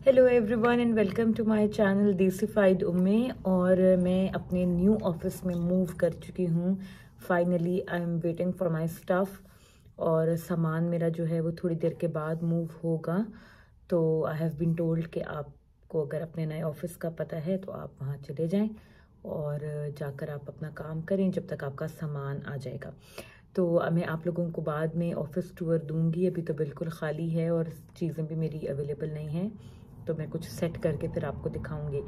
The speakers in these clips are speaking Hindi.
Hello everyone and welcome to my channel Desified Umme. और मैं अपने न्यू ऑफिस में मूव कर चुकी हूँ। Finally I am waiting for my stuff और सामान मेरा जो है वो थोड़ी देर के बाद मूव होगा। तो आई हैव बीन टोल्ड कि आपको अगर अपने नए ऑफिस का पता है तो आप वहाँ चले जाएं और जाकर आप अपना काम करें जब तक आपका सामान आ जाएगा। तो मैं आप लोगों को बाद में ऑफिस टूर दूंगी। अभी तो बिल्कुल खाली है और चीज़ें भी मेरी अवेलेबल नहीं हैं, तो मैं कुछ सेट करके फिर आपको दिखाऊंगी।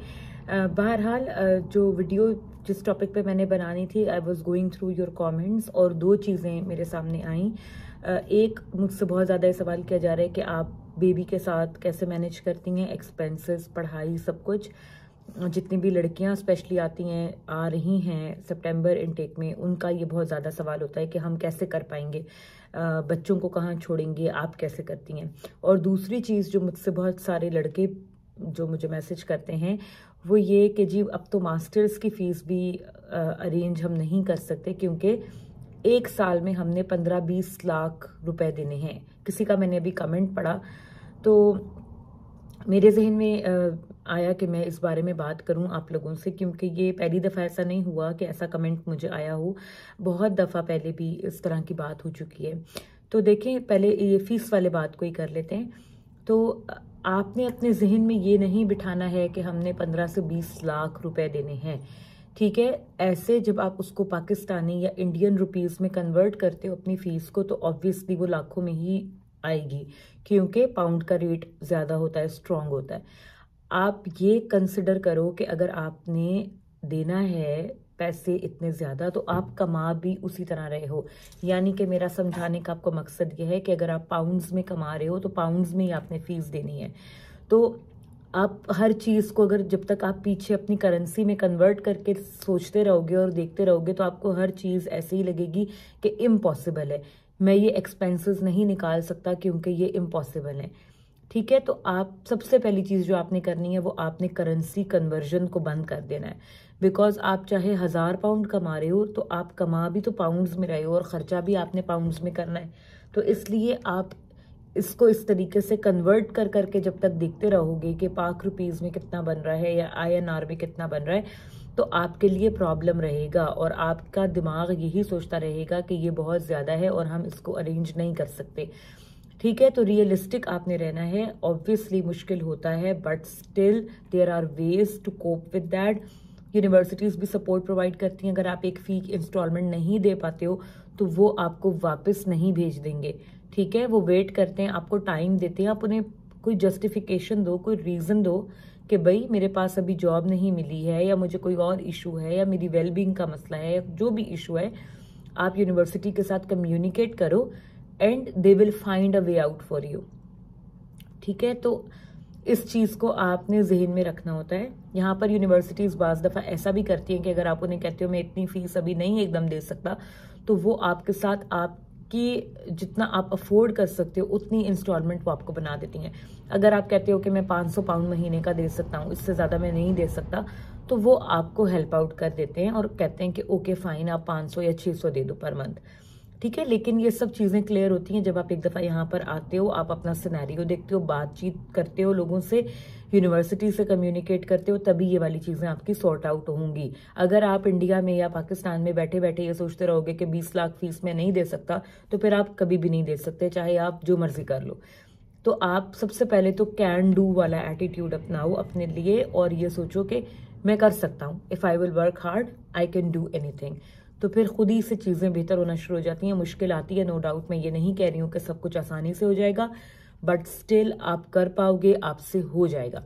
बहरहाल जो वीडियो जिस टॉपिक पे मैंने बनानी थी, I was going through your comments और दो चीज़ें मेरे सामने आई। एक, मुझसे बहुत ज़्यादा सवाल किया जा रहा है कि आप बेबी के साथ कैसे मैनेज करती हैं एक्सपेंसेस, पढ़ाई, सब कुछ। जितनी भी लड़कियां स्पेशली आती हैं, आ रही हैं सितंबर इनटेक में, उनका ये बहुत ज़्यादा सवाल होता है कि हम कैसे कर पाएंगे, बच्चों को कहाँ छोड़ेंगे, आप कैसे करती हैं। और दूसरी चीज़ जो मुझसे बहुत सारे लड़के जो मुझे मैसेज करते हैं वो ये कि जी अब तो मास्टर्स की फ़ीस भी अरेंज हम नहीं कर सकते क्योंकि एक साल में हमने 15-20 लाख रुपए देने हैं। किसी का मैंने अभी कमेंट पढ़ा तो मेरे जहन में आया कि मैं इस बारे में बात करूं आप लोगों से, क्योंकि ये पहली दफ़ा ऐसा नहीं हुआ कि ऐसा कमेंट मुझे आया हो। बहुत दफ़ा पहले भी इस तरह की बात हो चुकी है। तो देखें, पहले ये फ़ीस वाले बात को ही कर लेते हैं। तो आपने अपने जहन में ये नहीं बिठाना है कि हमने 15 से 20 लाख रुपए देने हैं, ठीक है। ऐसे जब आप उसको पाकिस्तानी या इंडियन रुपीस में कन्वर्ट करते हो अपनी फीस को, तो ऑब्वियसली वो लाखों में ही आएगी क्योंकि पाउंड का रेट ज़्यादा होता है, स्ट्रांग होता है। आप ये कंसिडर करो कि अगर आपने देना है पैसे इतने ज़्यादा तो आप कमा भी उसी तरह रहे हो। यानी कि मेरा समझाने का आपको मकसद ये है कि अगर आप पाउंड्स में कमा रहे हो तो पाउंड्स में ही आपने फीस देनी है। तो आप हर चीज़ को अगर जब तक आप पीछे अपनी करेंसी में कन्वर्ट करके सोचते रहोगे और देखते रहोगे तो आपको हर चीज़ ऐसे ही लगेगी कि इम्पॉसिबल है, मैं ये एक्सपेंसेस नहीं निकाल सकता क्योंकि ये इम्पॉसिबल है, ठीक है। तो आप सबसे पहली चीज़ जो आपने करनी है वो आपने करेंसी कन्वर्जन को बंद कर देना है। बिकॉज आप चाहे 1000 पाउंड कमा रहे हो तो आप कमा भी तो पाउंड्स में रहे हो और ख़र्चा भी आपने पाउंड्स में करना है। तो इसलिए आप इसको इस तरीके से कन्वर्ट कर करके जब तक देखते रहोगे कि पाक रुपीज़ में कितना बन रहा है या INR में कितना बन रहा है, तो आपके लिए प्रॉब्लम रहेगा और आपका दिमाग यही सोचता रहेगा कि ये बहुत ज़्यादा है और हम इसको अरेंज नहीं कर सकते, ठीक है। तो रियलिस्टिक आपने रहना है। ऑब्वियसली मुश्किल होता है but still there are ways to cope with that. Universities भी सपोर्ट प्रोवाइड करती हैं। अगर आप एक फ़ी इंस्टॉलमेंट नहीं दे पाते हो तो वो आपको वापस नहीं भेज देंगे, ठीक है। वो वेट करते हैं, आपको टाइम देते हैं। आप उन्हें कोई जस्टिफिकेशन दो, कोई रीज़न दो कि भाई मेरे पास अभी जॉब नहीं मिली है या मुझे कोई और इशू है या मेरी वेलबींग का मसला है या जो भी इशू है, आप यूनिवर्सिटी के साथ कम्युनिकेट करो and they will find a way out for you, ठीक है। तो इस चीज़ को आपने जहन में रखना होता है। यहाँ पर यूनिवर्सिटीज़ बाज़ दफ़ा ऐसा भी करती हैं कि अगर आप उन्हें कहते हो मैं इतनी फ़ीस अभी नहीं एकदम दे सकता, तो वो आपके साथ आपकी जितना आप अफोर्ड कर सकते हो उतनी इंस्टॉलमेंट वो आपको बना देती हैं। अगर आप कहते हो कि मैं 500 पाउंड महीने का दे सकता हूँ, इससे ज़्यादा मैं नहीं दे सकता, तो वो आपको हेल्प आउट कर देते हैं और कहते हैं कि ओके फ़ाइन, आप 500 या 600 दे दो पर मंथ, ठीक है। लेकिन ये सब चीज़ें क्लियर होती हैं जब आप एक दफ़ा यहाँ पर आते हो, आप अपना सिनेरियो देखते हो, बातचीत करते हो लोगों से, यूनिवर्सिटी से कम्युनिकेट करते हो, तभी ये वाली चीज़ें आपकी सॉर्ट आउट होंगी। अगर आप इंडिया में या पाकिस्तान में बैठे बैठे ये सोचते रहोगे कि 20 लाख फीस में नहीं दे सकता, तो फिर आप कभी भी नहीं दे सकते, चाहे आप जो मर्जी कर लो। तो आप सबसे पहले तो कैन डू वाला एटीट्यूड अपनाओ अपने लिए और ये सोचो कि मैं कर सकता हूँ, if I will work hard I can do anything. तो फिर खुद ही से चीज़ें बेहतर होना शुरू हो जाती हैं। मुश्किल आती है, नो डाउट, मैं ये नहीं कह रही हूँ कि सब कुछ आसानी से हो जाएगा, बट स्टिल आप कर पाओगे, आपसे हो जाएगा,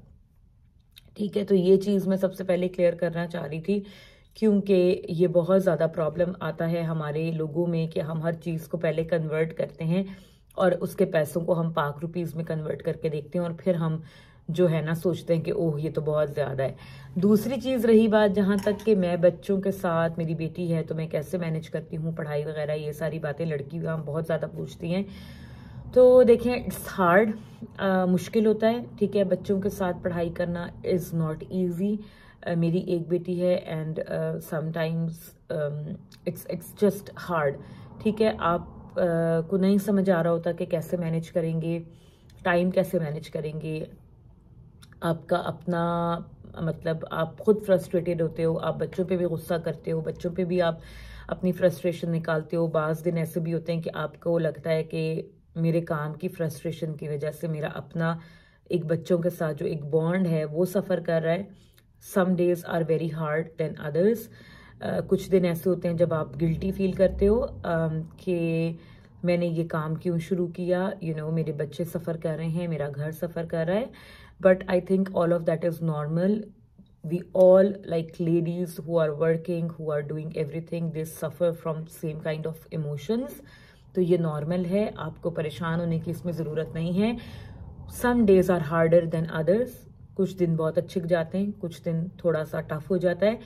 ठीक है। तो ये चीज़ मैं सबसे पहले क्लियर करना चाह रही थी क्योंकि ये बहुत ज़्यादा प्रॉब्लम आता है हमारे लोगों में कि हम हर चीज़ को पहले कन्वर्ट करते हैं और उसके पैसों को हम पाक रुपीज़ में कन्वर्ट करके देखते हैं और फिर हम जो है ना सोचते हैं कि ओह ये तो बहुत ज़्यादा है। दूसरी चीज़ रही बात जहाँ तक कि मैं बच्चों के साथ, मेरी बेटी है तो मैं कैसे मैनेज करती हूँ पढ़ाई वगैरह, ये सारी बातें लड़की हम बहुत ज़्यादा पूछती हैं। तो देखें, इट्स हार्ड, मुश्किल होता है, ठीक है। बच्चों के साथ पढ़ाई करना इज़ नॉट ईजी। मेरी एक बेटी है and sometimes it's just hard, ठीक है। आप को नहीं समझ आ रहा होता कि कैसे मैनेज करेंगे, टाइम कैसे मैनेज करेंगे, आपका अपना मतलब आप खुद फ्रस्ट्रेटेड होते हो, आप बच्चों पे भी गुस्सा करते हो, बच्चों पे भी आप अपनी फ्रस्ट्रेशन निकालते हो। बाज़ दिन ऐसे भी होते हैं कि आपको लगता है कि मेरे काम की फ्रस्ट्रेशन की वजह से मेरा अपना एक बच्चों के साथ जो एक बॉन्ड है वो सफ़र कर रहा है। Some days are very hard than others. कुछ दिन ऐसे होते हैं जब आप गिल्टी फील करते हो कि मैंने ये काम क्यों शुरू किया, मेरे बच्चे सफ़र कर रहे हैं, मेरा घर सफ़र कर रहा है। But I think all of that is normal. we all, like ladies who are working, who are doing everything, they suffer from same kind of emotions. तो ये नॉर्मल है, आपको परेशान होने की इसमें ज़रूरत नहीं है। Some days are harder than others. कुछ दिन बहुत अच्छे जाते हैं, कुछ दिन थोड़ा सा टफ हो जाता है।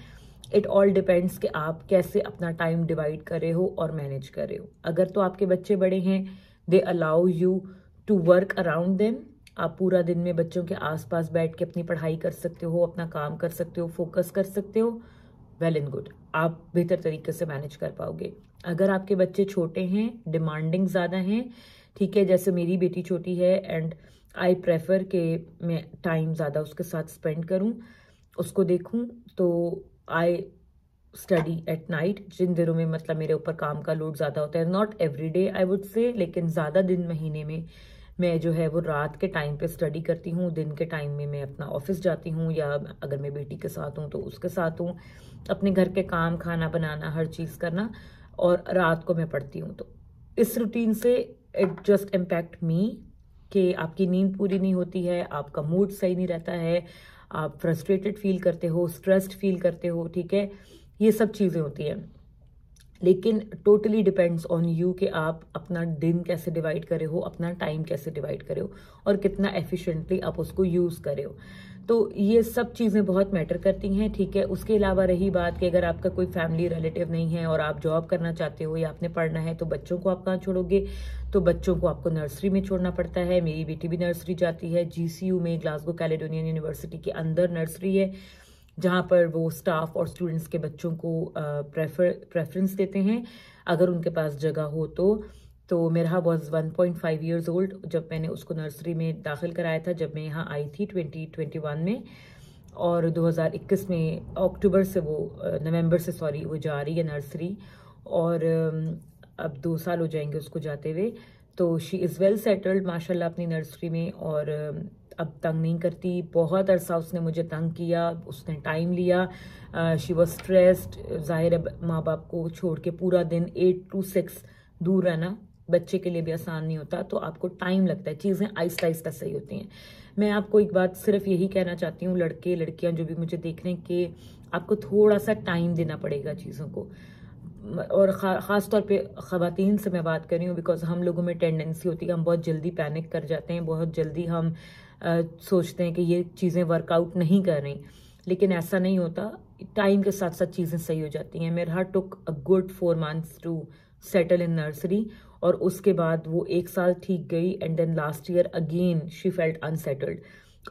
इट ऑल डिपेंड्स कि आप कैसे अपना टाइम डिवाइड कर रहे हो और मैनेज कर रहे हो। अगर तो आपके बच्चे बड़े हैं, they allow you to work around them. आप पूरा दिन में बच्चों के आसपास बैठ के अपनी पढ़ाई कर सकते हो, अपना काम कर सकते हो, फोकस कर सकते हो, वेल एंड गुड, आप बेहतर तरीके से मैनेज कर पाओगे। अगर आपके बच्चे छोटे हैं, डिमांडिंग ज़्यादा हैं, ठीक है, जैसे मेरी बेटी छोटी है एंड आई प्रेफर कि मैं टाइम ज़्यादा उसके साथ स्पेंड करूं, उसको देखूं, तो आई स्टडी एट नाइट। जिन दिनों में मतलब मेरे ऊपर काम का लोड ज़्यादा होता है, not every day I would say, लेकिन ज़्यादा दिन महीने में मैं जो है वो रात के टाइम पे स्टडी करती हूँ, दिन के टाइम में मैं अपना ऑफिस जाती हूँ, या अगर मैं बेटी के साथ हूँ तो उसके साथ हूँ, अपने घर के काम, खाना बनाना, हर चीज़ करना, और रात को मैं पढ़ती हूँ। तो इस रूटीन से इट जस्ट इम्पैक्ट मी कि आपकी नींद पूरी नहीं होती है, आपका मूड सही नहीं रहता है, आप फ्रस्ट्रेटेड फील करते हो, स्ट्रेस्ड फील करते हो, ठीक है, ये सब चीज़ें होती हैं। लेकिन टोटली डिपेंड्स ऑन यू कि आप अपना दिन कैसे डिवाइड करे हो, अपना टाइम कैसे डिवाइड करे हो, और कितना एफिशिएंटली आप उसको यूज़ करे हो। तो ये सब चीज़ें बहुत मैटर करती हैं, ठीक है। उसके अलावा रही बात कि अगर आपका कोई फैमिली रिलेटिव नहीं है और आप जॉब करना चाहते हो या आपने पढ़ना है, तो बच्चों को आप कहाँ छोड़ोगे? तो बच्चों को आपको नर्सरी में छोड़ना पड़ता है। मेरी बेटी भी नर्सरी जाती है, GCU में, ग्लासगो कैलेडोनियन यूनिवर्सिटी के अंदर नर्सरी है, जहाँ पर वो स्टाफ और स्टूडेंट्स के बच्चों को प्रेफरेंस देते हैं अगर उनके पास जगह हो तो मेरा वॉज 1.5 ईयर्स ओल्ड जब मैंने उसको नर्सरी में दाखिल कराया था, जब मैं यहाँ आई थी 2021 में, और 2021 में अक्टूबर से नवंबर से वो जा रही है नर्सरी, और अब 2 साल हो जाएंगे उसको जाते हुए। तो शी इज़ वेल सेटल्ड माशाल्लाह अपनी नर्सरी में, और अब तंग नहीं करती। बहुत अरसा उसने मुझे तंग किया, उसने टाइम लिया, शी वॉज स्ट्रेस्ड। जाहिर है माँ बाप को छोड़ के पूरा दिन 8 to 6 दूर रहना बच्चे के लिए भी आसान नहीं होता, तो आपको टाइम लगता है, चीज़ें आहिस्ता आहिस्ता सही होती हैं। मैं आपको एक बात सिर्फ यही कहना चाहती हूँ, लड़के लड़कियाँ जो भी मुझे देख रहे हैं, कि आपको थोड़ा सा टाइम देना पड़ेगा चीज़ों को, और ख़ास तौर पे ख़वातीन से मैं बात कर रही हूँ, बिकॉज हम लोगों में टेंडेंसी होती है, हम बहुत जल्दी पैनिक कर जाते हैं, बहुत जल्दी हम सोचते हैं कि ये चीज़ें वर्कआउट नहीं कर रही, लेकिन ऐसा नहीं होता। टाइम के साथ साथ चीज़ें सही हो जाती हैं। मेरा took a good 4 months to settle in nursery, और उसके बाद वो 1 साल ठीक गई, and then last year again she felt unsettled,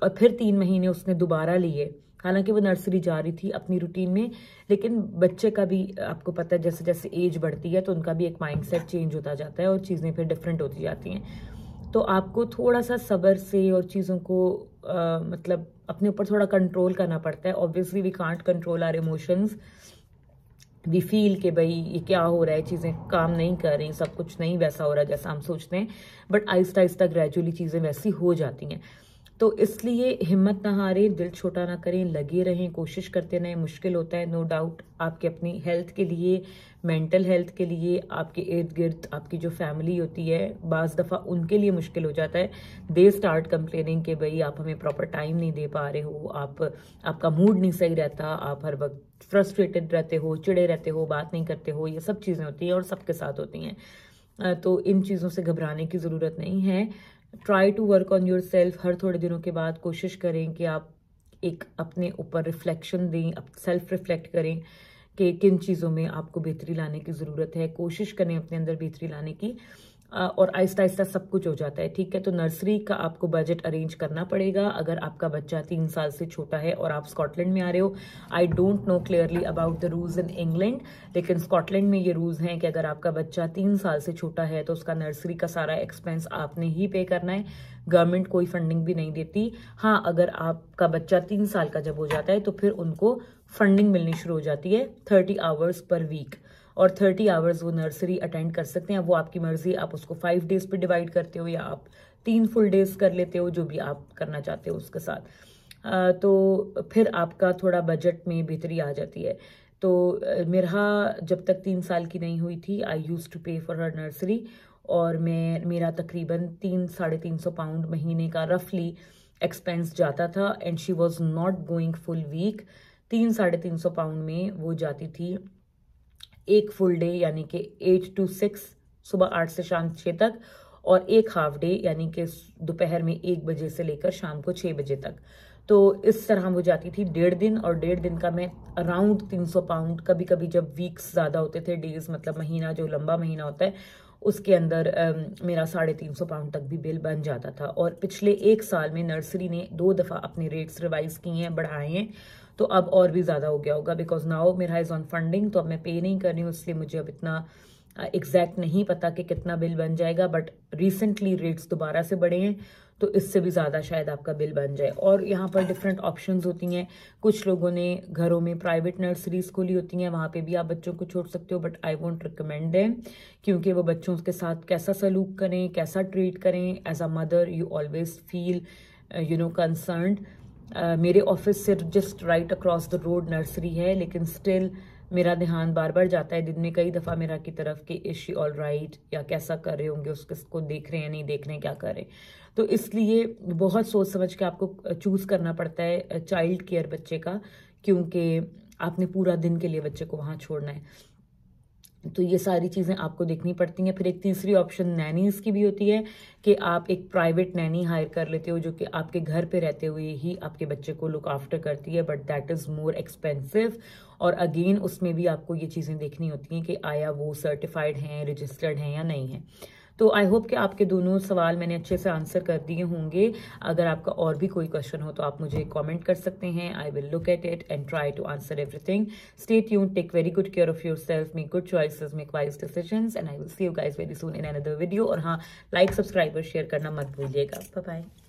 और फिर 3 महीने उसने दोबारा लिए। हालांकि वो नर्सरी जा रही थी अपनी रूटीन में, लेकिन बच्चे का भी आपको पता है जैसे जैसे एज बढ़ती है तो उनका भी एक माइंडसेट चेंज होता जाता है और चीज़ें फिर डिफरेंट होती जाती हैं। तो आपको थोड़ा सा सब्र से और चीज़ों को मतलब अपने ऊपर थोड़ा कंट्रोल करना पड़ता है। Obviously we can't control our emotions, we feel कि भाई ये क्या हो रहा है, चीज़ें काम नहीं कर रही, सब कुछ नहीं वैसा हो रहा है जैसा हम सोचते हैं, बट आहिस्ता आहिस्ता ग्रेजुअली चीज़ें वैसी हो जाती हैं। तो इसलिए हिम्मत ना हारें, दिल छोटा ना करें, लगे रहें, कोशिश करते रहें। मुश्किल होता है नो डाउट, आपके अपनी हेल्थ के लिए, मेंटल हेल्थ के लिए, आपके इर्द गिर्द आपकी जो फैमिली होती है, बाज़ दफ़ा उनके लिए मुश्किल हो जाता है। दे स्टार्ट कंप्लेनिंग कि भाई आप हमें प्रॉपर टाइम नहीं दे पा रहे हो, आपका मूड नहीं सही रहता, आप हर वक्त फ्रस्ट्रेटेड रहते हो, चिड़े रहते हो, बात नहीं करते हो। ये सब चीज़ें होती हैं और सबके साथ होती हैं। तो इन चीज़ों से घबराने की ज़रूरत नहीं है। Try to work on yourself. हर थोड़े दिनों के बाद कोशिश करें कि आप एक अपने ऊपर रिफ्लेक्शन दें, सेल्फ रिफ्लेक्ट करें कि किन चीज़ों में आपको बेहतरी लाने की ज़रूरत है। कोशिश करें अपने अंदर बेहतरी लाने की, और आहिस्ता आहिस्ता सब कुछ हो जाता है, ठीक है। तो नर्सरी का आपको बजट अरेंज करना पड़ेगा अगर आपका बच्चा 3 साल से छोटा है और आप स्कॉटलैंड में आ रहे हो। I don't know clearly about the rules in England, लेकिन स्कॉटलैंड में ये रूल्स हैं कि अगर आपका बच्चा 3 साल से छोटा है तो उसका नर्सरी का सारा एक्सपेंस आपने ही पे करना है। गवर्नमेंट कोई फंडिंग भी नहीं देती। हाँ, अगर आपका बच्चा 3 साल का जब हो जाता है तो फिर उनको फंडिंग मिलनी शुरू हो जाती है 30 आवर्स पर वीक, और 30 आवर्स वो नर्सरी अटेंड कर सकते हैं। वो आपकी मर्जी, आप उसको 5 डेज पे डिवाइड करते हो या आप 3 फुल डेज कर लेते हो, जो भी आप करना चाहते हो उसके साथ। तो फिर आपका थोड़ा बजट में बेहतरी आ जाती है। तो मेरा जब तक 3 साल की नहीं हुई थी, आई यूज टू पे फॉर हर नर्सरी, और मेरा तकरीबन 300-350 पाउंड महीने का रफली एक्सपेंस जाता था, and she was not going full week. 300-350 pound में वो जाती थी एक फुल डे यानी कि 8 to 6, सुबह 8 से शाम 6 तक, और एक हाफ डे यानी कि दोपहर में 1 बजे से लेकर शाम को 6 बजे तक। तो इस तरह वो जाती थी 1.5 दिन, और 1.5 दिन का मैं अराउंड 300 पाउंड, कभी कभी जब वीक्स ज़्यादा होते थे, डेज मतलब महीना जो लंबा महीना होता है उसके अंदर मेरा 350 पाउंड तक भी बिल बन जाता था। और पिछले 1 साल में नर्सरी ने 2 दफ़ा अपने रेट्स रिवाइज किए हैं, बढ़ाए हैं, तो अब और भी ज़्यादा हो गया होगा, बिकॉज नाउ मेरा इज़ ऑन फंडिंग, तो अब मैं पे नहीं कर रही हूँ, इसलिए मुझे अब इतना एग्जैक्ट नहीं पता कि कितना बिल बन जाएगा। बट रिसेंटली रेट्स दोबारा से बढ़े हैं, तो इससे भी ज़्यादा शायद आपका बिल बन जाए। और यहाँ पर डिफरेंट ऑप्शंस होती हैं। कुछ लोगों ने घरों में प्राइवेट नर्सरीज खोली होती हैं, वहाँ पे भी आप बच्चों को छोड़ सकते हो, but I won't recommend them, क्योंकि वो बच्चों के साथ कैसा सलूक करें, कैसा ट्रीट करें, as a mother you always feel concerned. मेरे ऑफिस से just right across the road nursery है, लेकिन स्टिल मेरा ध्यान बार बार जाता है दिन में कई दफ़ा मेरा की तरफ कि इज शी ऑल राइट, या कैसा कर रहे होंगे, उसको देख रहे हैं नहीं देख रहे हैं, क्या कर रहे हैं। तो इसलिए बहुत सोच समझ के आपको चूज़ करना पड़ता है चाइल्ड केयर बच्चे का, क्योंकि आपने पूरा दिन के लिए बच्चे को वहाँ छोड़ना है। तो ये सारी चीज़ें आपको देखनी पड़ती हैं। फिर एक तीसरी ऑप्शन नैनीज की भी होती है कि आप एक प्राइवेट नैनी हायर कर लेते हो, जो कि आपके घर पे रहते हुए ही आपके बच्चे को लुक आफ्टर करती है, but that is more expensive. और अगेन उसमें भी आपको ये चीज़ें देखनी होती हैं कि आया वो सर्टिफाइड हैं, रजिस्टर्ड हैं या नहीं है। तो आई होप कि आपके दोनों सवाल मैंने अच्छे से आंसर कर दिए होंगे। अगर आपका और भी कोई क्वेश्चन हो तो आप मुझे कमेंट कर सकते हैं। I will look at it and try to answer everything. Stay tuned, take very good care of yourself, make good choices, make wise decisions, and I will see you guys very soon in another video. और हाँ, लाइक, सब्सक्राइब और शेयर करना मत भूलिएगा। Bye bye.